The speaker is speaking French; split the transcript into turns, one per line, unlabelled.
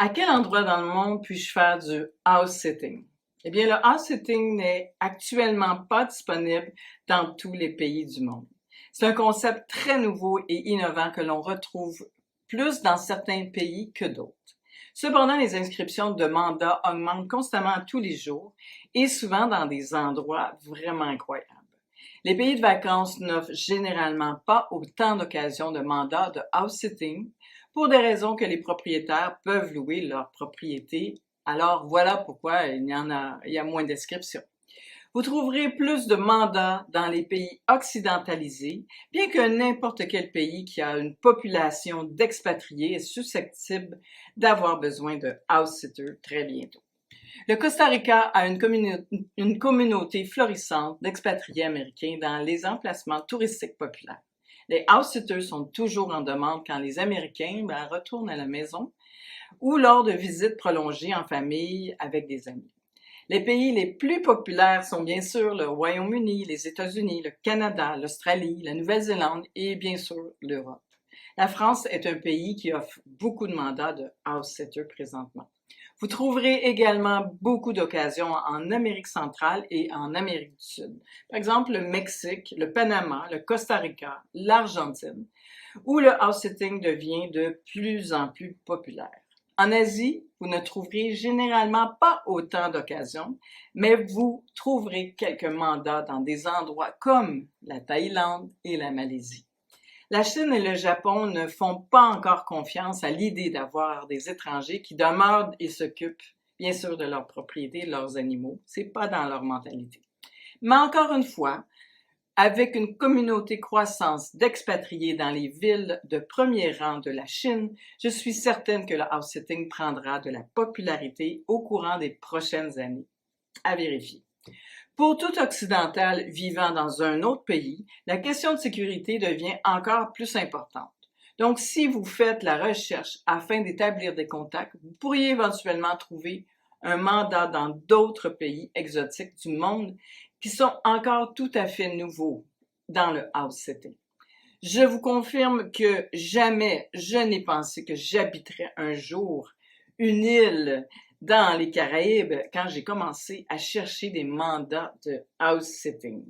À quel endroit dans le monde puis-je faire du house-sitting? Eh bien, le house-sitting n'est actuellement pas disponible dans tous les pays du monde. C'est un concept très nouveau et innovant que l'on retrouve plus dans certains pays que d'autres. Cependant, les inscriptions de mandats augmentent constamment tous les jours et souvent dans des endroits vraiment incroyables. Les pays de vacances n'offrent généralement pas autant d'occasions de mandats de house-sitting pour des raisons que les propriétaires peuvent louer leur propriété. Alors voilà pourquoi il y a moins d'inscriptions. Vous trouverez plus de mandats dans les pays occidentalisés, bien que n'importe quel pays qui a une population d'expatriés est susceptible d'avoir besoin de house-sitters très bientôt. Le Costa Rica a une communauté florissante d'expatriés américains dans les emplacements touristiques populaires. Les house-sitters sont toujours en demande quand les Américains retournent à la maison ou lors de visites prolongées en famille avec des amis. Les pays les plus populaires sont bien sûr le Royaume-Uni, les États-Unis, le Canada, l'Australie, la Nouvelle-Zélande et bien sûr l'Europe. La France est un pays qui offre beaucoup de mandats de house-sitters présentement. Vous trouverez également beaucoup d'occasions en Amérique centrale et en Amérique du Sud. Par exemple, le Mexique, le Panama, le Costa Rica, l'Argentine, où le house-sitting devient de plus en plus populaire. En Asie, vous ne trouverez généralement pas autant d'occasions, mais vous trouverez quelques mandats dans des endroits comme la Thaïlande et la Malaisie. La Chine et le Japon ne font pas encore confiance à l'idée d'avoir des étrangers qui demeurent et s'occupent, bien sûr, de leurs propriétés, de leurs animaux. C'est pas dans leur mentalité. Mais encore une fois, avec une communauté croissante d'expatriés dans les villes de premier rang de la Chine, je suis certaine que le house-sitting prendra de la popularité au courant des prochaines années. À vérifier. Pour tout occidental vivant dans un autre pays, la question de sécurité devient encore plus importante. Donc, si vous faites la recherche afin d'établir des contacts, vous pourriez éventuellement trouver un mandat dans d'autres pays exotiques du monde qui sont encore tout à fait nouveaux dans le house-sitting. Je vous confirme que jamais je n'ai pensé que j'habiterais un jour une île dans les Caraïbes quand j'ai commencé à chercher des mandats de house-sitting.